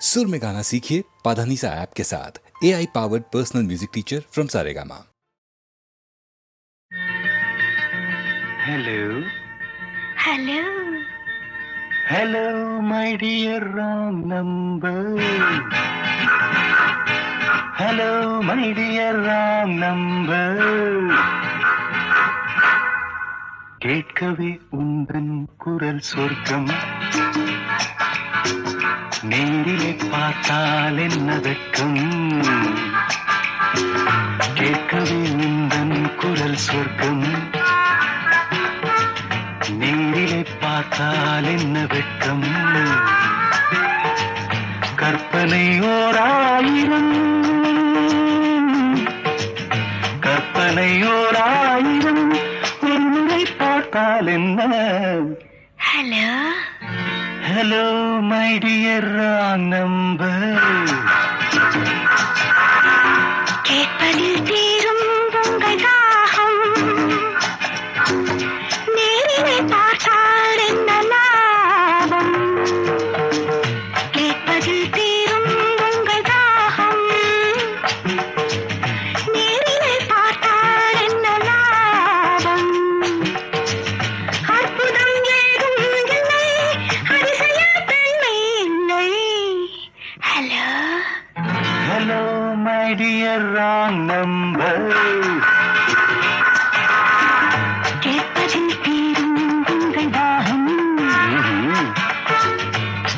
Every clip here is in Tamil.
सुर में गाना सीखिए पाधानीसा ऐप के साथ। AI powered personal music teacher from Saregama. Hello hello hello my dear wrong number, hello my dear wrong number, கேட்கவே உந்தன் குரல் சொர்க்கம், நேரிலே பார்த்தால் என்ன வெட்கம், கேட்கவே உந்தன் குரல் சொர்க்கம், நேரிலே பார்த்தால் என்ன வெட்கம், கற்பனை ஓராயிரம், கற்பனை ஓராயிரம், ஒரு முறை பார்த்தால் என்ன. Hello hello my dear wrong number, கேட்பதில் தீரும் உங்கள் தாகம், நேரிலே பார்த்தால் என்ன லாபம், கேட்பதில் தீரும் உங்கள் தாகம், நேரிலே பார்த்தால் என்ன லாபம், அற்புதம் ஏதும் இல்லை, அதிசய தன்மை இல்லை. Hello hello my dear wrong number, கேட்பதில் தீரும் உங்கள் தாகம்,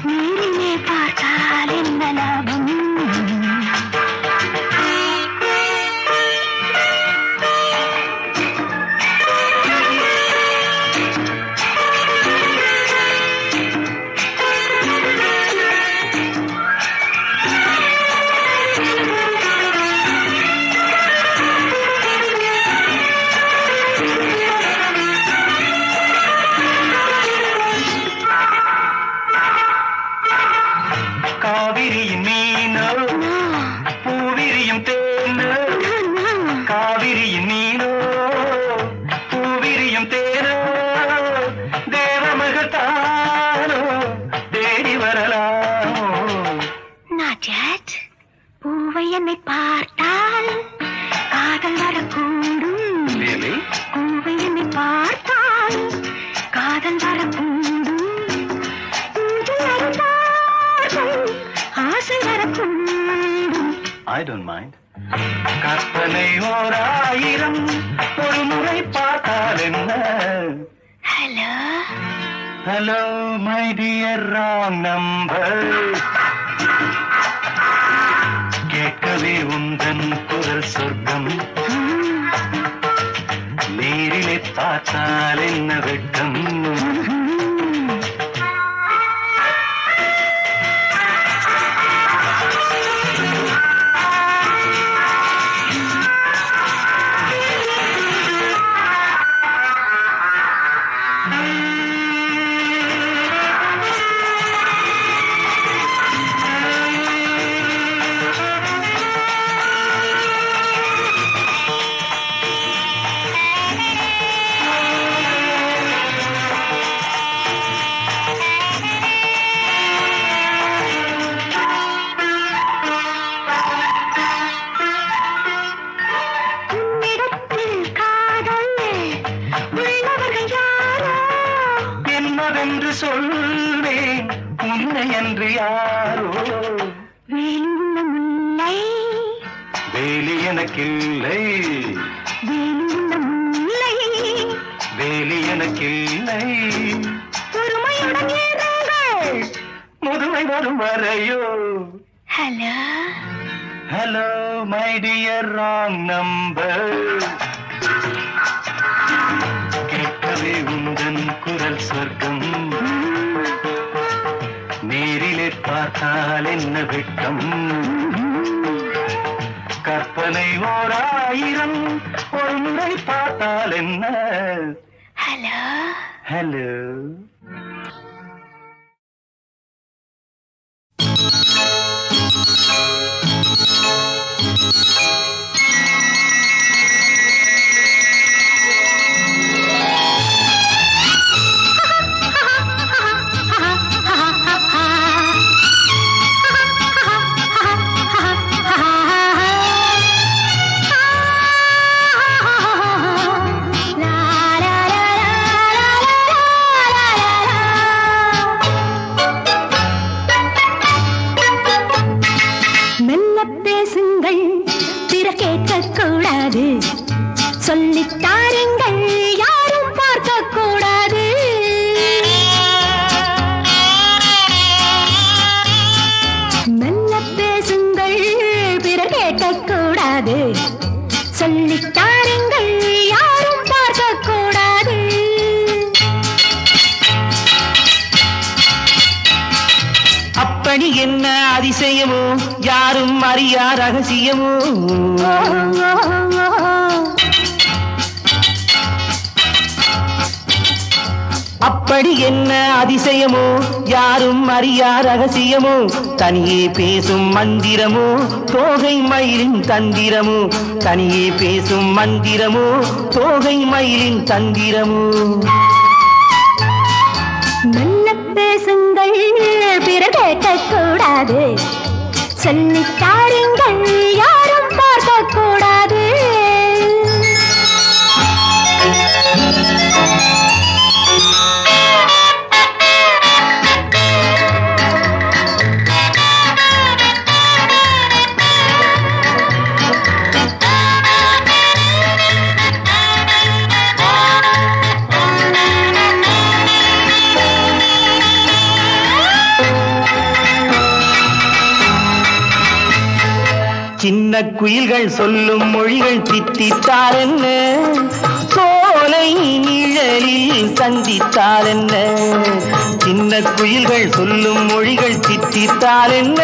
நேரிலே பார்த்தால் என்ன லாபம். காவிரியின் மீனோ பூவிரியும் தேனோ, காவிரியின் மீனோ பூவிரியும் தேனோ, தேவமகள் தானோ தேடி வரலாமோ. நாஜத், பூவை என்னை பார்த்தால் காதல் வரக்கூடும். Really? பூவை என்னை பார்த்தால் காதல் வரக்கூடும். பூஜை அறிந்தார்கள் ஆசை வரக்கூடும். I don't mind. கற்பனை ஓராயிரம், ஒரு முறை பார்த்தால் என்ன. Hello hello my dear wrong number, கேட்கவே உந்தன் குரல் சொர்க்கம், நேரிலே பார்த்தால் என்ன வெட்கம், உன்னிடத்தில் காதல் உள்ளவர்கள் யாரோ, என்னவென்று சொல்வேன் உன்னை என்று யாரோ. வேலுள்ள முல்லை, வேலி எனக்கில்லை, வேலுள்ள முல்லை, வேலி எனக்கில்லை, பொறுமையுடன் இருங்கள். முதுமை வரும் வரையோ. Hello hello my dear wrong number, கேட்கவே உந்தன் குரல் சொர்க்கம், நேரிலே பார்த்தால் என்ன வெட்கம், கற்பனை ஓராயிரம், ஒரு முறை பார்த்தால் என்ன. ஹலோ ஹலோ பிறர் கேட்க கூடாது. சொல்லித் தாருங்கள், யாரும் பார்க்க கூடாது. மெல்ல பேசுங்கள், பிறர் கேட்க கூடாது. சொல்லித் தாருங்கள், யாரும் பார்க்க கூடாது. அப்படி என்ன அதிசயமோ, யாரும் அறியா ரகசியமோ. அப்படி என்ன அதிசயமோ, யாரும் அறியா ரகசியமோ. தனியே பேசும் மந்திரமோ, தோகை மயிலின் தந்திரமோ. தனியே பேசும் மந்திரமோ, தோகை மயிலின் தந்திரமோ. மெல்ல பேசுங்கள், பிறர் கேட்க கூடாது. சொல்லித் தாருங்கள், யாரும் பார்க்க கூடாது. சின்ன குயில்கள் சொல்லும் மொழிகள் தித்தித்தார் என்ன, சோலை நிழலில் சந்தித்தார் என்ன. சின்ன குயில்கள் சொல்லும் மொழிகள் தித்தித்தார் என்ன,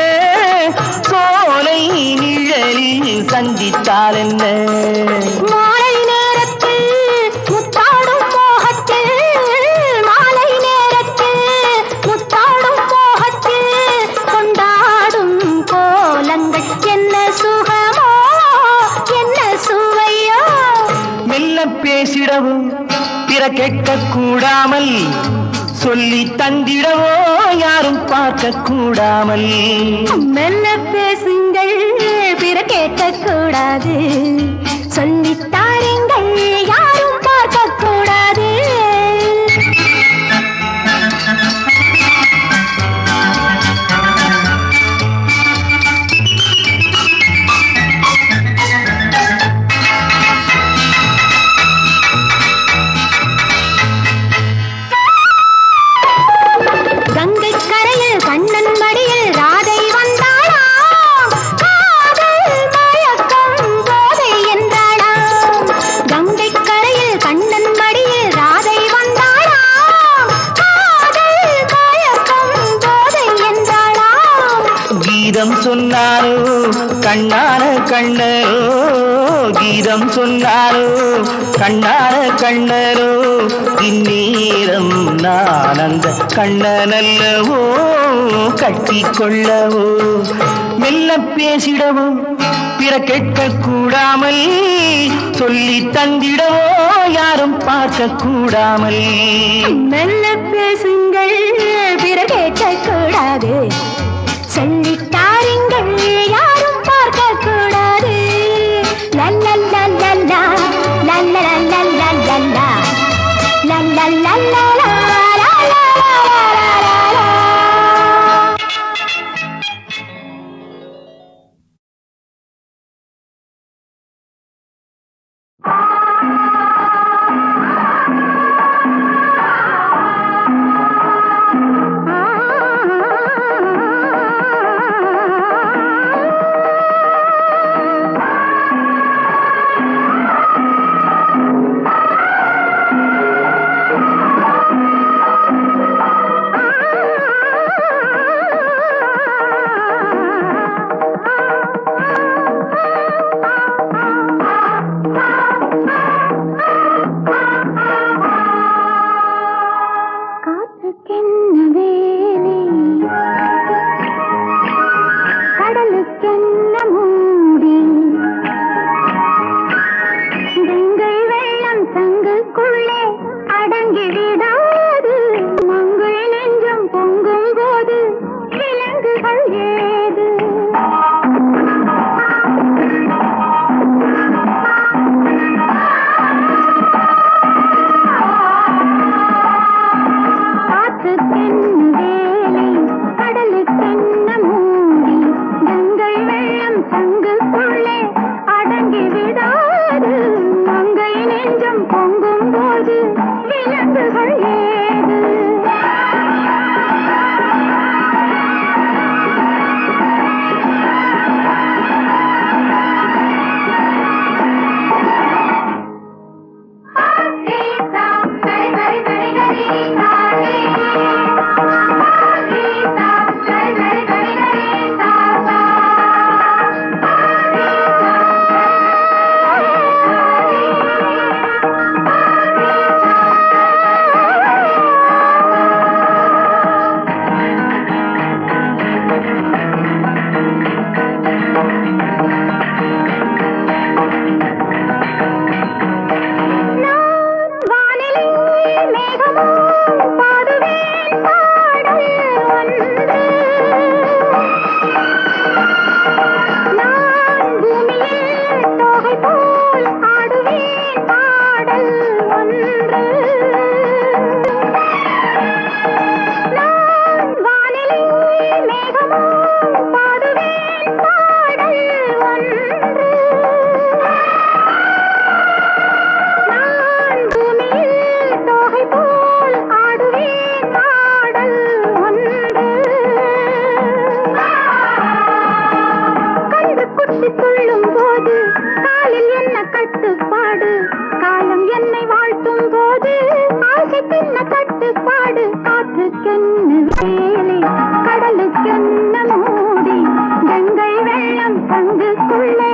சோலை நிழலில் சந்தித்தார் என்ன. மாலை நேரத்தில் முத்தாடும் மோகத்தில், மாலை நேரத்தில் முத்தாடும் மோகத்தில் கொண்டாடும் கோலங்கள் என்ன சுகமோ, என்ன சுவையோ. மெல்ல பேசிடவும் பிற கேட்க கூடாமல், சொல்லி தந்திடவோ யாரும் பார்க்க கூடாமல். மெல்ல பேசுங்கள், பிறர் கேட்க கூடாது. சொல்லித் தாருங்கள், யாரும் பார்க்க கூடாது. கங்கை கரையில் கண்ணன் மடியில் ராதை வந்தாளா, காதல் மயக்கம் போதை என்றாளாம். கங்கை கரையில் கண்ணன் மடியில் ராதை வந்தாளா, காதல் மயக்கம் போதை என்றாளாம். கீதம் சொன்னாரோ கண்ணான கண்ணரோ, கீதம் சொன்னாரோ கண்ணான கண்ணரோ. இந்நேரம் நான் அந்த கண்ணனல்லவோ கட்டிக்கொள்ளவோ. மெல்ல பேசிடவும் பிற கேட்க கூடாமல், சொல்லி தந்திடவோ யாரும் பார்க்க கூடாமல். மெல்ல பேசுங்கள், பிறர் கேட்க கூடாது. சொல்லித் தாருங்கள், யாரும் பார்க்க கூடாது. லல்லல்லா லல்லா லல்லா லல்லா லல்லா லல்லா லல்லா லல்லா. பாடுவேன் பாடல் ஒன்று. நான் பூமியில் தோகை போல் ஆடுவேன் பாடல் ஒன்று. கண்டு குட்டி துள்ளும் போது காலில் என்ன கட்டுப்பாடு, காலம் என்னை வாழ்த்தும் போது ஆசை பின்ன கட்டுப்பாடு. காற்றுக்கென்ன வேலை, கடலுக்கென்ன மூடி, கங்கை வெள்ளம் தங்குக்குள்ளே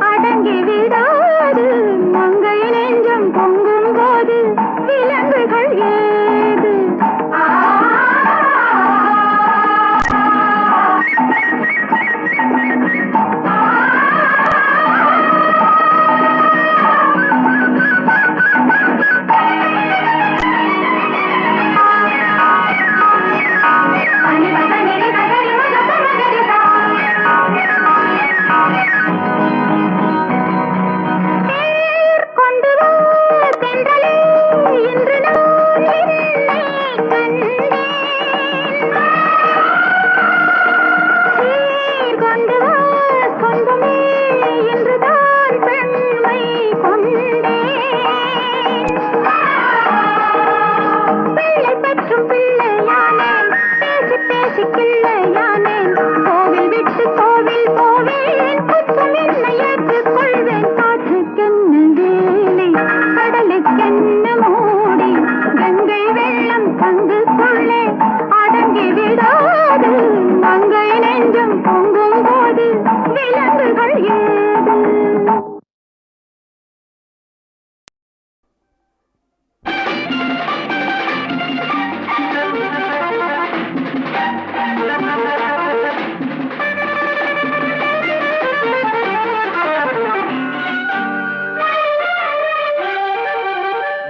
அடங்கி விடாது. மங்கை நெஞ்சம் பொங்கும் போது விலங்குகள் ஏது?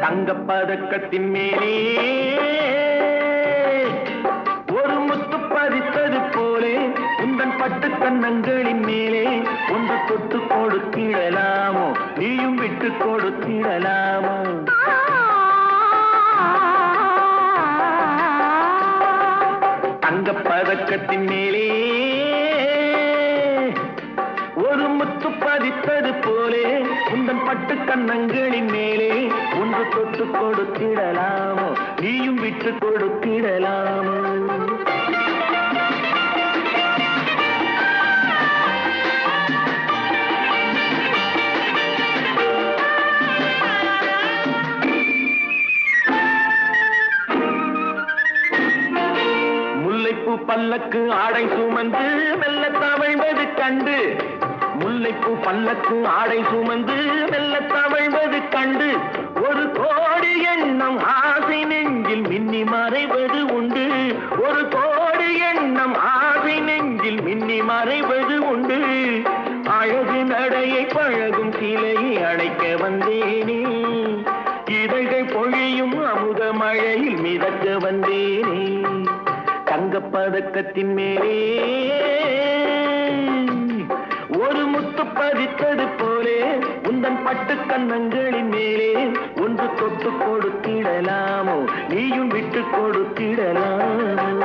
தங்கப்பதக்கத்தின் மேலே ஒரு முத்து பதித்தது போலே உந்தன் பட்டு கண்ணங்களின் மேலே ஒன்று தொட்டு கொடுத்திடலாமோ, நீயும் விட்டு கொடுத்திடலாமோ? தங்கப்பதக்கத்தின் மேலே ஒரு முத்து பதித்தது போலே உந்தன் பட்டு கண்ணங்களின் மேலே ஒன்று தொட்டு கொடுத்திடலாமோ, நீயும் விட்டு கொடுத்திடலாமோ? முல்லைப்பூ பல்லக்கு ஆடை சுமந்து மெல்ல தவழ்வது கண்டு, முல்லைப்பூ பல்லக்கு ஆடை சுமந்து மெல்ல தவழ்வது கண்டு, ஒரு கோடி எண்ணம் ஆசை நெஞ்சில் மின்னி மறைவது உண்டு. ஒரு கோடி எண்ணம் ஆசை நெஞ்சில் மின்னி மறைவது உண்டு. அழகு நடையை பழகும் சிலையை அழைக்க வந்தேனே, இதழ்கள் பொழியும் அமுத மழையில் மிதக்க வந்தேனே. தங்கப்பதக்கத்தின் மேலே ஒரு முத்து பதித்தது போலே உந்தன் பட்டு கண்ணங்களின் மேலே ஒன்று தொட்டு கொடுத்திடலாமோ, நீயும் விட்டு கொடுத்திடலாமோ?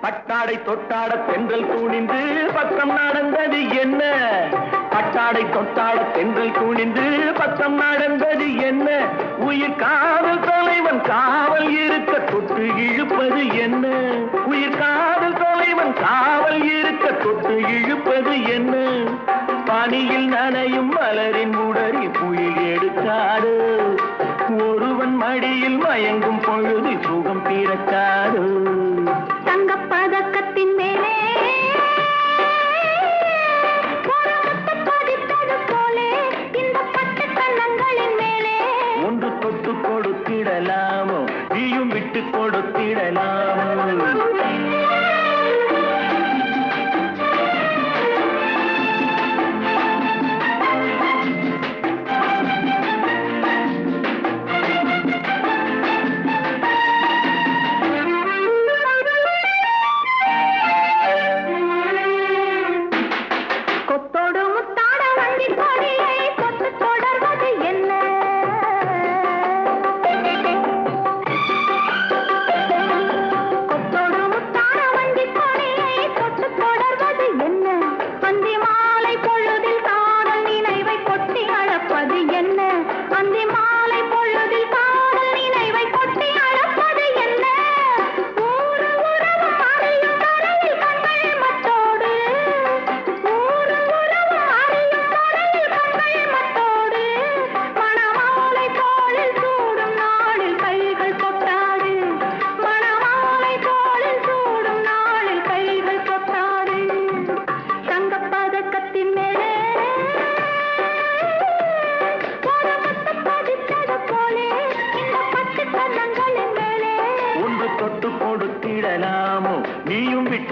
பட்டாடை தொட்டாட தென்றல் துணிந்து பக்கம் நடந்தது என்ன? பட்டாடை தொட்டாட தென்றல் துணிந்து பக்கம் நடந்தது என்ன? உயிர் காதல் தலைவன் காவல் இருக்க தொட்டு இழுப்பது என்ன? உயிர் காதல் தலைவன் காவல் இருக்க தொட்டு இழுப்பது என்ன? பனியில் நனையும் மலரின் உடறி புயல் எடுக்காது, ஒருவன் மடியில் மயங்கும் பொழுது சுகம் பிறக்காது. தங்கப்பதக்கத்தின் மேலே பதித்தது போலே இந்த பட்டு கண்ணங்களின் மேலே ஒன்று தொட்டு கொடுத்திடலாமோ, நீயும் விட்டு கொடுத்திடலாமோ?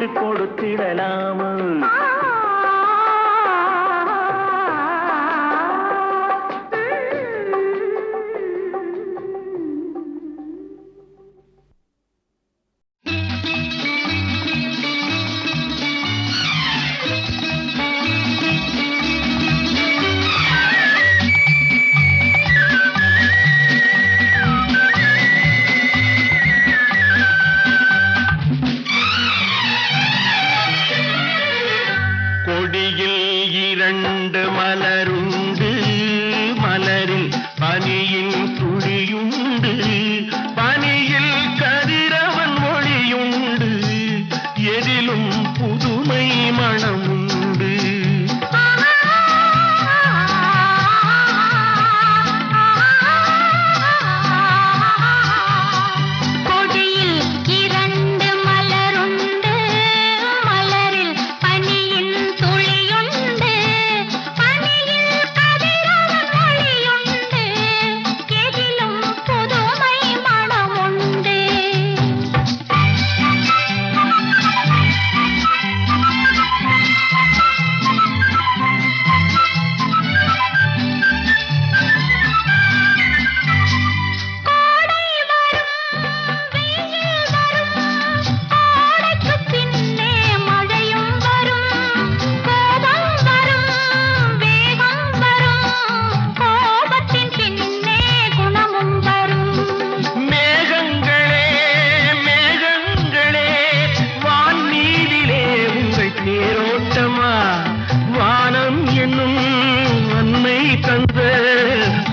விட்டு கொடுத்திடலாமோ இரண்டு மலருண்டு மலரில் பனியின் துளியுண்டு பனியில் கதிரவன் மொழியுண்டு எதிலும் புதுமை மணமுண்டு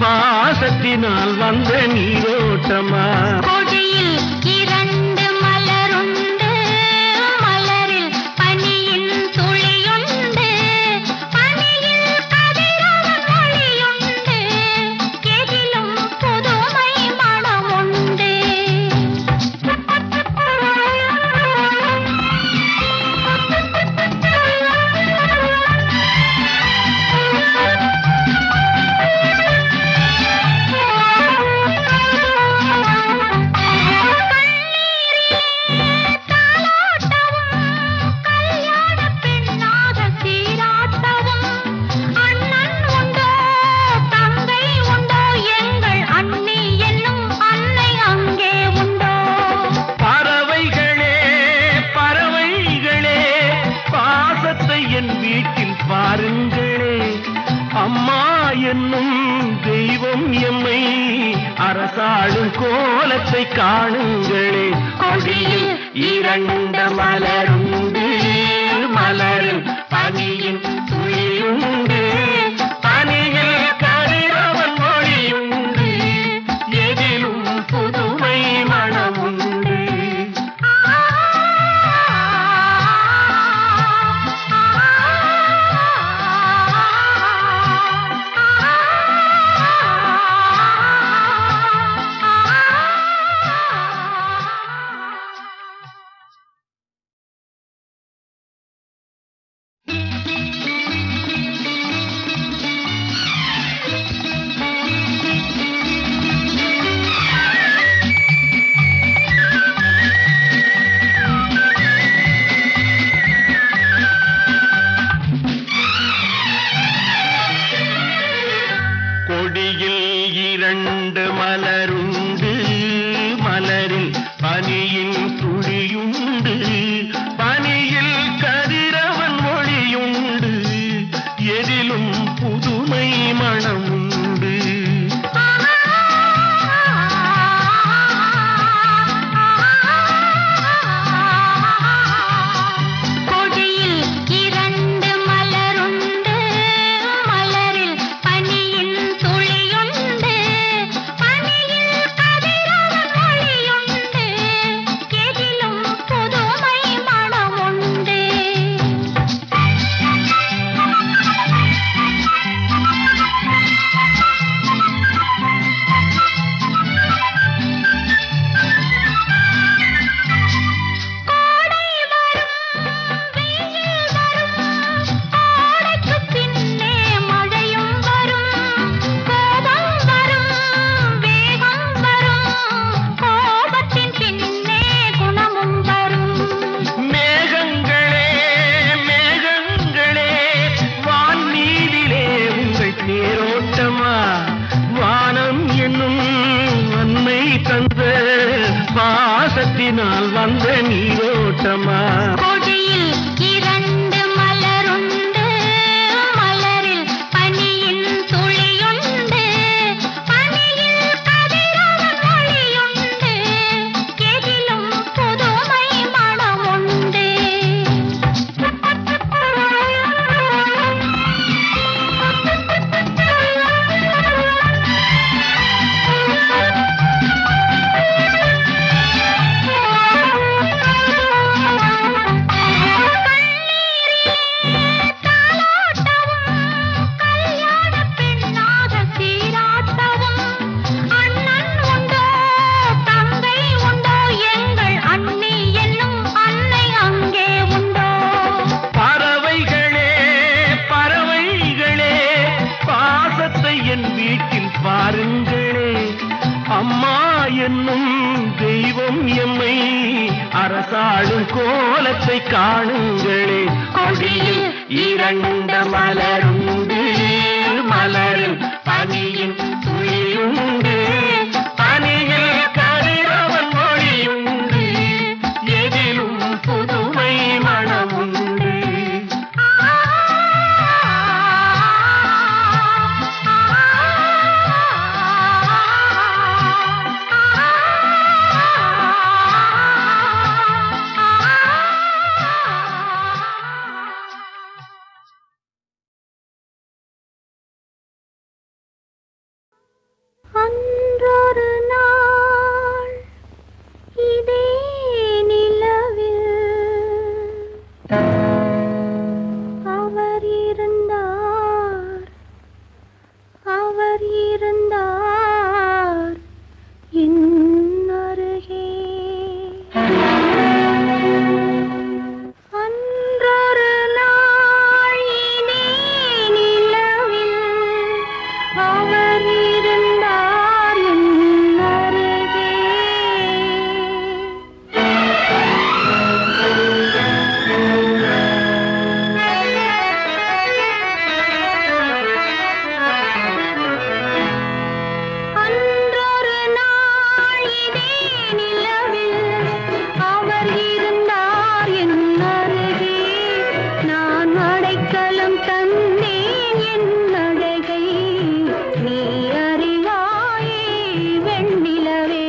பாசத்தினால் வந்த நீரோட்டமா கொடியில் இரண்டு மலருண்டு மலரில் பனியின் துளியுண்டு பனியில் கதிரவன் மொழியுண்டு எதிலும் புதுமை மணமுண்டு பாருங்களே அம்மா என்னும் தெய்வம் எம்மை அரசாளும் கோலத்தை காணுங்களே கொடியில் இரண்டு மலருண்டு மலரில் பனியின் துளியுண்டு பனியில் கதிரவன் மொழியுண்டு எதிலும் புதுமை மணமுண்டு இரண்டு மலருண்டு மலரில் பனியின் துளியுண்டு பனியில் கதிரவன் மொழியுண்டு எதிலும் புதுமை மணமுண்டு முன்னால் வந்த நீரோட்டமா கொடியில் இரண்டு மலருண்டு மலரில் பனியின் துளியுண்டு பனியில் கதிரவன் ஒளியுண்டு எதிலும் புதுமை மனமுண்டு பறவைகளே பறவைகளே பாசத்தை என் வீட்டில் பாருங்களே அம்மா என்னும் தெய்வம் எம்மை அரசாளும் கோலத்தை காணுங்களே கொடியில் இரண்டு மலருண்டு மலரில் பனியின் துளியுண்டு பனியில் கதிரவன் ஒளியுண்டு எதிலும் புதுமை மனமுண்டு அன்றொரு நாள் இதே நிலவில் அவர் இருந்தார் என் அருகே அன்றொரு நாள் இதே நிலவில் அவர் இருந்தார் என் அருகே அன்றொரு நாள் இதே நிலவில் அவர் இருந்தார் என் அருகே நான் அடைக்கலம் தந்தேன் என் அழகை நீ அறிவாயே வெண்ணிலவே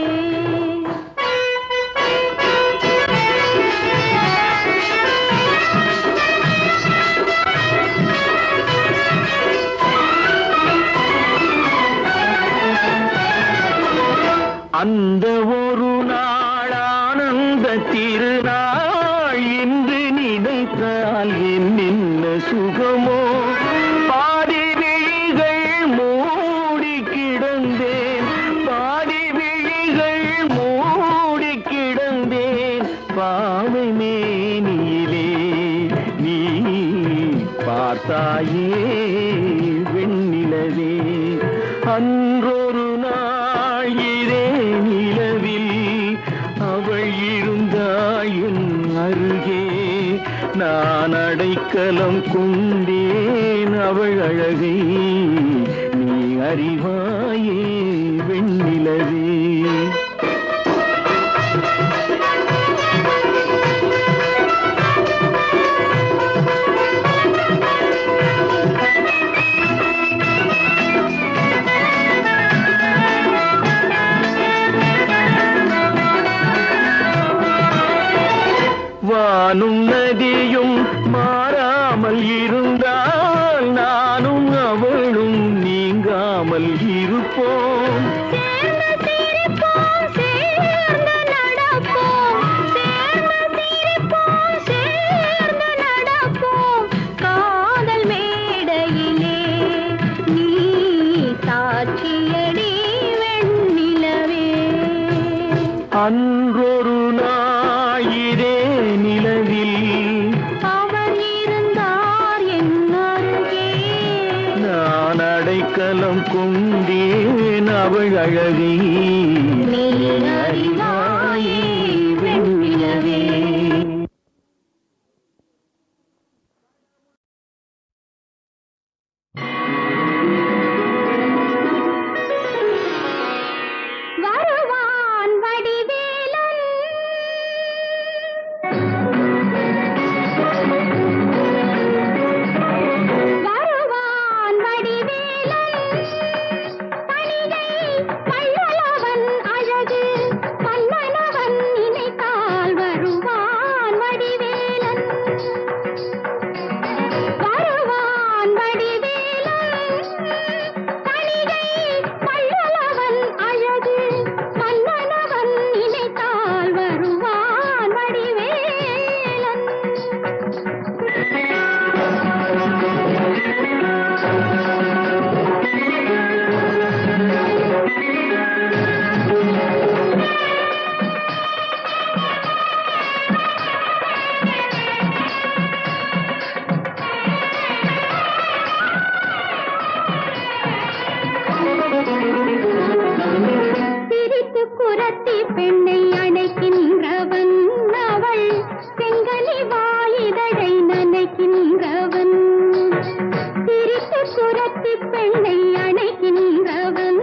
அந்த ஒரு நாள் ஆனந்த திருநாள் இன்று நினைத்தால் என்ன சுகமோ பாதி விழிகள் மூடி கிடந்தேன் பாதி விழிகள் மூடி கிடந்தேன் பாவை மேனியிலே நீ பார்த்தாயே வெண்ணிலவே அன்றொரு நாள் இதே நிலவில் அவள் இருந்தாள் என் அருகே நான் அடைக்கலம் கொண்டேன் அவள் அழகை நீ அறிவாயே வெண்ணிலவே வானும் நதியும் மாறாமல் இருந்தால் நானும் அவளும் நீங்காமல் இருப்போம் சேர்ந்து சிரிப்போம் சேர்ந்து நடப்போம் சேர்ந்து சிரிப்போம் சேர்ந்து நடப்போம் காதல் மேடையிலே நீ சாட்சியடி வெண்ணிலவே அன்றொரு நாள் இதே நிலவில் அவர் இருந்தார் என் அருகே நான் அடைக்கலம் கொண்டேன் அவள் அழகை நீ அறிவாயே வெண்ணிலவே வருவான் வடிவேலன் குரத்தி பெண்ணை அணைக்கின்றவன் அவள் செங்கனி வாயிதழை நனைக்கின்றவன் சிரித்து குரத்தி பெண்ணை அணைக்கின்றவன்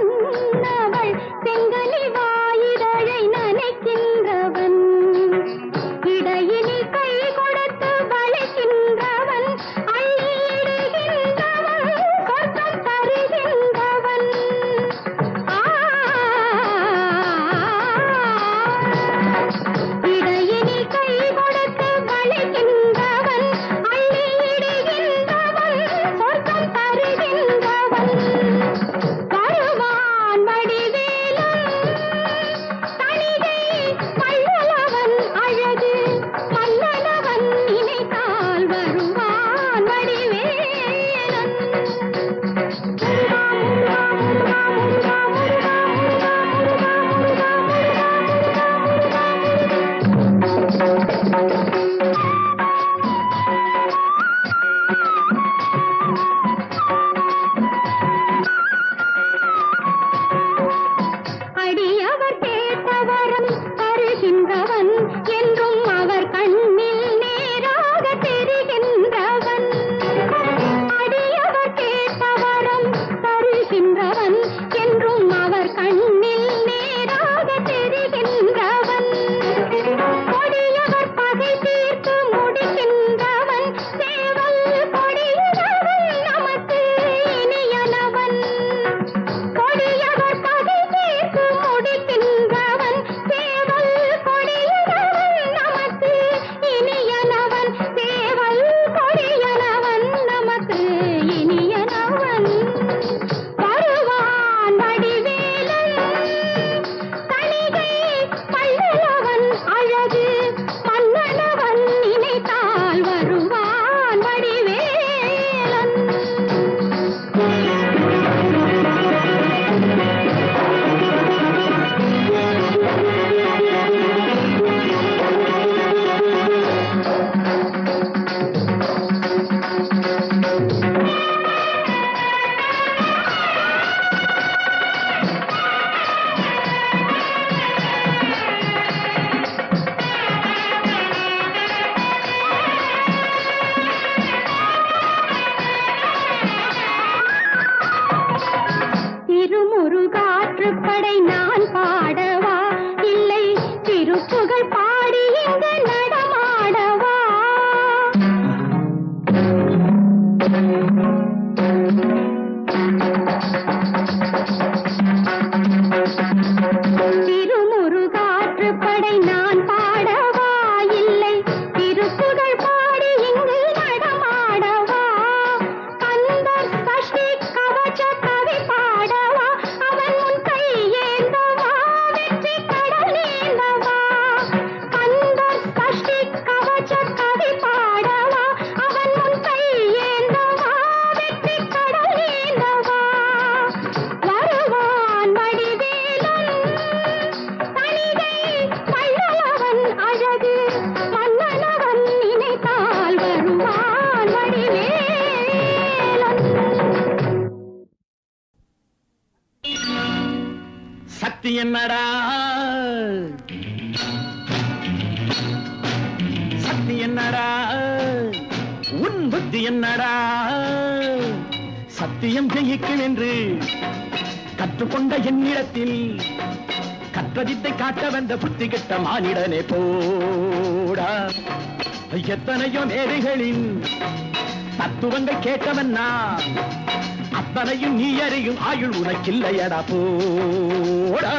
அவள் செங்கனி வாயிதழை நனைக்கின்றவன் இடையினில் கை கொடுத்து வளைக்கின்றவன் அள்ளியிடுகின்றவன் சொர்க்கம் தருகின்றவன் இடையினில் கை கொடுத்து வளைக்கின்றவன் அள்ளியிடுகின்றவன் சொர்க்கம் தருகின்றவன் வருவான் வடிவேலன் தணிகை வள்ளலவன் அழகு மன்னனவன் நினைத்தால் வருவான் வடிவேலன் அடியவர் கேட்டவரம் தருகின்றவன் என்றும் அவர் கண்ணில் நேராக தெரிகின்றவன் அடியவர் கேட்டவரம் தருகின்றவன் என்றும் அவர் கண்ணில் நேராக தெரிகின்றவன் கொடியவர் பகை தீர்த்து முடிக்கின்றவன் சேவல் கொடியவன் நமக்கு இனியனவன் கொடியவர் பகை தீர்த்து முடிக்கின்றவன் சேவல் கொடியவன் நமக்கு இனியனவன் சேவல் கொடியனவன் நமக்கு இனியனவன் வருவான் வடிவேலன் தணிகை வள்ளலவன் அழகு மன்னனவன் நினைத்தால் வருவான் வடிவேலன் திருமுருகாற்றுப்படை நான் பாடவா இல்லை திருப்புகழ் பாடி இங்கு நடமாடவா திருமுருகாற்றுப்படை நான் பாடவா இல்லை திருப்புகழ் பாடி இங்கு நடமாடவா கந்தர் சஷ்டி கவச கவி பாடவா அவன் முன் கையேந்தவா வெற்றி கடல் நீந்தவா கந்தர் சஷ்டி கவச கவி பாடவா அவன் முன் கையேந்தவா வெற்றி கடல் நீந்தவா வருவான் வடிவேலன் தணிகை வள்ளலவன் அழகு மன்னனவன் நினைத்தால் வருவான் வடிவேலன் சக்தி என்னடா சக்தி என்னடா உன் புத்தி என்னடா சத்தியம் ஜெயிக்கும் என்று கற்றுக்கொண்ட என்னிடத்தில் கற்றதித்தை காட்ட வந்த புத்தி கெட்ட மானிடனே போடா எத்தனையோ மேடைகளின் தத்துவங்கள் கேட்டவன் நான் அத்தனையும் நீ அறியும் ஆயுள் உனக்கில்லையடா போடா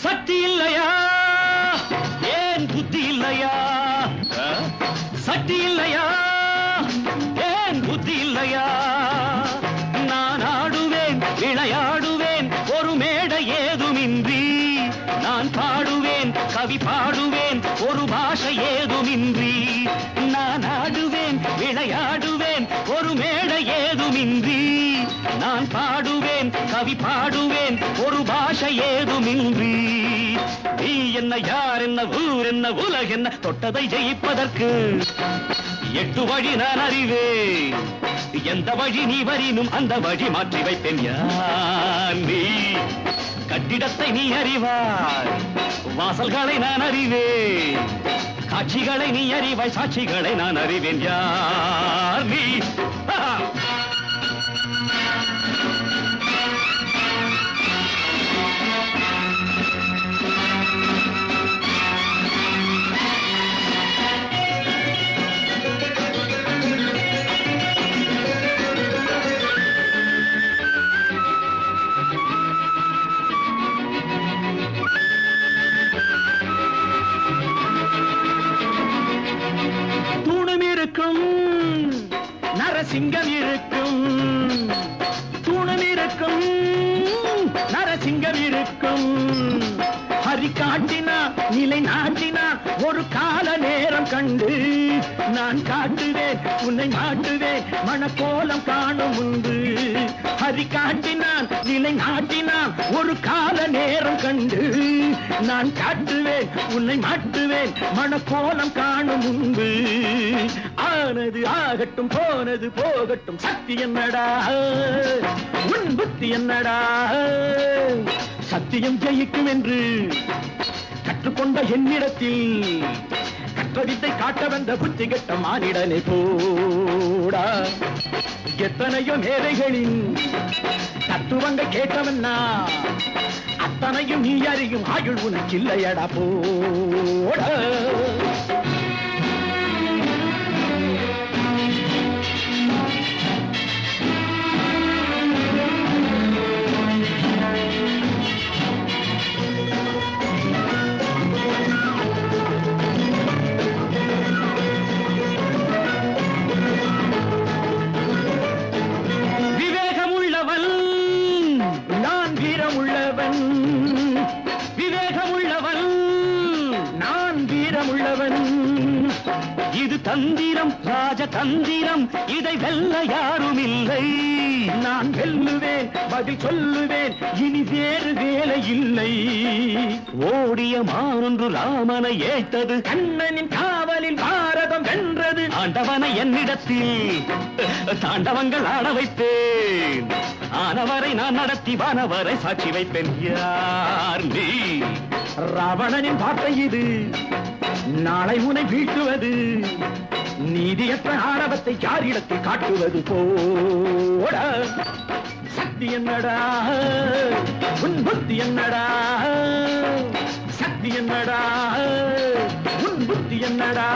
சக்தி இல்லையா ஏன் புத்தி இல்லையா சக்தி இல்லையா ஏன் புத்தி இல்லையா நான் ஆடுவேன் விளையாடுவேன் ஒரு மேடை ஏதுமின்றி நான் பாடுவேன் கவி பாடுவேன் ஒரு பாஷை ஏதுமின்றி நான் ஆடுவேன் விளையாடுவேன் ஒரு மேடை ஏதுமின்றி நான் பாடுவேன் கவி பாடுவேன் ஒரு பாஷை ஏதுமின்றி நீ என்ன யார் என்ன ஊர் என்ன உலகென்ன தொட்டதை ஜெயிப்பதற்கு 8 வழி நான் அறிவேன். எந்த வழி நீ வரினும் அந்த வழி மாற்றி வைப்பேன். யார் நீ? கட்டிடத்தை நீ அறிவாய், வாசல்களை நான் அறிவேன். காட்சிகளை நீ அறிவாய், சாட்சிகளை நான் அறிவேன். யார் நீ? தூணும் இருக்கும், நரசிங்கம் இருக்கும். தூணும் இருக்கும், நரசிங்கம் இருக்கும். ஹரி காட்டினா நிலை நாட்டினா ஒரு கால நேரம் கண்டு நான் காட்டுவேன் உன்னை மாட்டுவேன் மணக்கோலம் காணும் முன்பு. ஹரி காட்டினான் நிலை நாட்டினான் ஒரு கால நேரம் கண்டு நான் காட்டுவேன் உன்னை மாட்டுவேன் மணக்கோலம் காணும் முன்பு. ஆனது ஆகட்டும் போனது போகட்டும் சக்தி என்னடா உன் புத்தி என்னடா? சத்தியம் ஜெயிக்கும் என்று கற்றுக்கொண்ட என்னிடத்தில் கற்றவித்தை காட்ட வந்த புத்தி கெட்ட மானிடனை போடா. எத்தனையோ மேதைகளின் தத்துவங்கள் கேட்டவன்னா அத்தனையும் நீ அறியும் ஆயுள் உனக்கு இல்லையடா போடா. இது தந்திரம் ராஜதந்திரம், இதை வெல்ல யாரும் இல்லை. நான் வெல்லுவேன் பதில் சொல்லுவேன் இனி வேறு வேலை இல்லை. ஓடிய மானொன்று ராமனை ஏய்த்தது, கண்ணனின் காவலில் பாரதம் வென்றது. ஆண்டவனை என்னிடத்தில் தாண்டவங்கள் ஆட வைப்பேன். ஆனவரை நான் நடத்தி வானவரை சாட்சி வைப்பேன். யார் நீ? ராவணனின் வார்த்தை இது, நாளை உனை வீழ்த்துவது. நீதியற்ற ஆணவத்தை யாரிடத்தில் காட்டுவது போட. சக்தி என்னடா உன் புத்தி என்னடா? சக்தி என்னடா உன் புத்தி என்னடா?